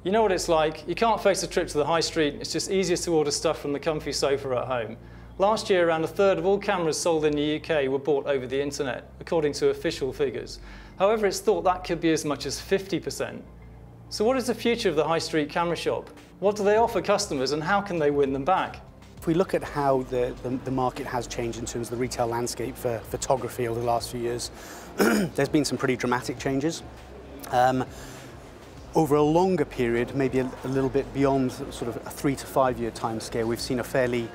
You know what it's like, you can't face a trip to the high street, it's just easier to order stuff from the comfy sofa at home. Last year, around a third of all cameras sold in the UK were bought over the internet, according to official figures. However, it's thought that could be as much as 50%. So what is the future of the high street camera shop? What do they offer customers and how can they win them back? If we look at how the market has changed in terms of the retail landscape for photography over the last few years, there's been some pretty dramatic changes. Over a longer period, maybe a little bit beyond sort of a 3 to 5 year time scale, we've seen a fairly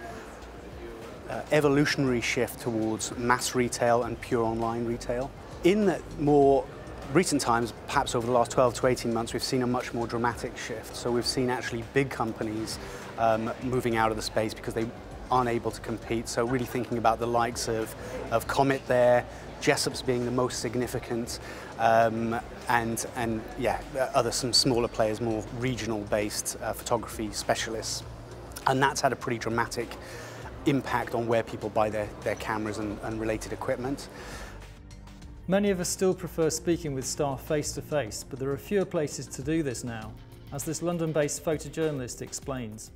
evolutionary shift towards mass retail and pure online retail. In the more recent times, perhaps over the last 12 to 18 months, we've seen a much more dramatic shift. So we've seen actually big companies moving out of the space because they aren't able to compete. So really thinking about the likes of Comet there, Jessop's being the most significant, and yeah, some smaller players, more regional-based photography specialists. And that's had a pretty dramatic impact on where people buy their cameras and related equipment. Many of us still prefer speaking with staff face-to-face, but there are fewer places to do this now, as this London-based photojournalist explains.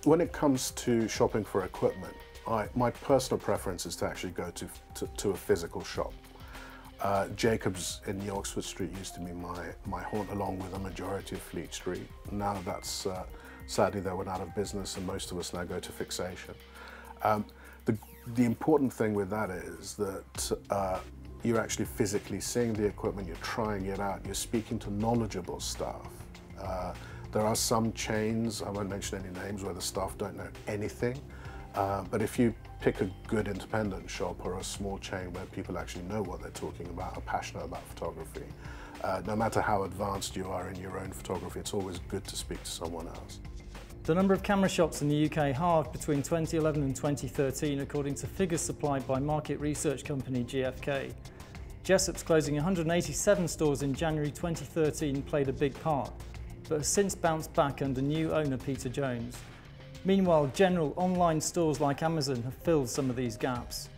When it comes to shopping for equipment, my personal preference is to actually go to a physical shop. Jacobs in the Oxford Street used to be my haunt, along with a majority of Fleet Street. Now that's sadly they went out of business and most of us now go to fixation. The important thing with that is that you're actually physically seeing the equipment, you're trying it out, you're speaking to knowledgeable staff. There are some chains, I won't mention any names, where the staff don't know anything. But if you pick a good independent shop or a small chain where people actually know what they're talking about, are passionate about photography, no matter how advanced you are in your own photography, it's always good to speak to someone else. The number of camera shops in the UK halved between 2011 and 2013, according to figures supplied by market research company GfK. Jessop's closing 187 stores in January 2013 played a big part, but has since bounced back under new owner Peter Jones. Meanwhile, general online stores like Amazon have filled some of these gaps.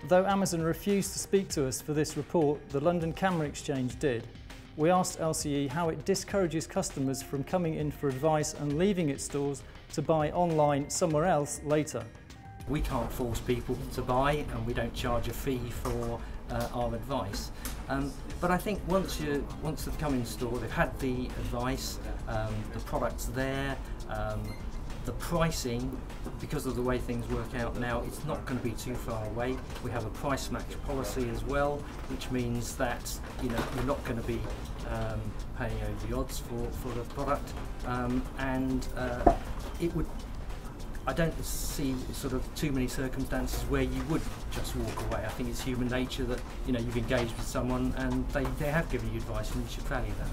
Though Amazon refused to speak to us for this report, the London Camera Exchange did. We asked LCE how it discourages customers from coming in for advice and leaving its stores to buy online somewhere else later. We can't force people to buy, and we don't charge a fee for our advice. But I think once they've come in store, they've had the advice, the product's there, the pricing, because of the way things work out now, it's not going to be too far away. We have a price match policy as well, which means that you're not going to be paying over the odds for the product, I don't see sort of too many circumstances where you would just walk away. I think it's human nature that you've engaged with someone and they have given you advice, and you should value that.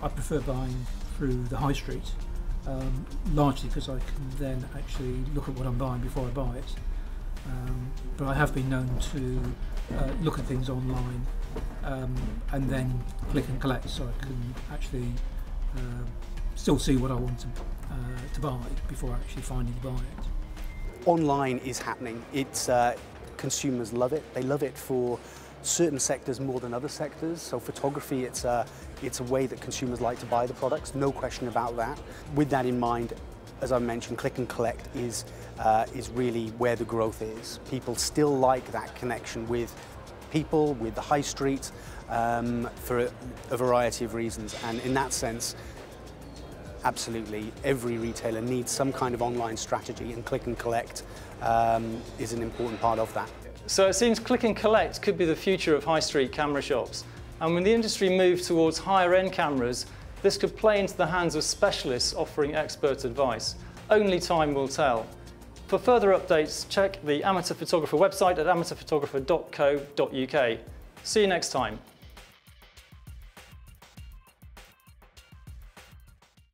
I prefer buying through the high street, largely because I can then actually look at what I'm buying before I buy it. But I have been known to look at things online and then click and collect, so I can actually still see what I want to buy before actually finding to buy it. Online is happening. Consumers love it. They love it for certain sectors more than other sectors. So photography, it's a way that consumers like to buy the products, no question about that. With that in mind, as I mentioned, click and collect is really where the growth is. People still like that connection with people, with the high street, for a variety of reasons. And in that sense, absolutely, every retailer needs some kind of online strategy, and click and collect is an important part of that. So it seems click and collect could be the future of high street camera shops. And when the industry moves towards higher end cameras, this could play into the hands of specialists offering expert advice. Only time will tell. For further updates, check the Amateur Photographer website at amateurphotographer.co.uk. See you next time.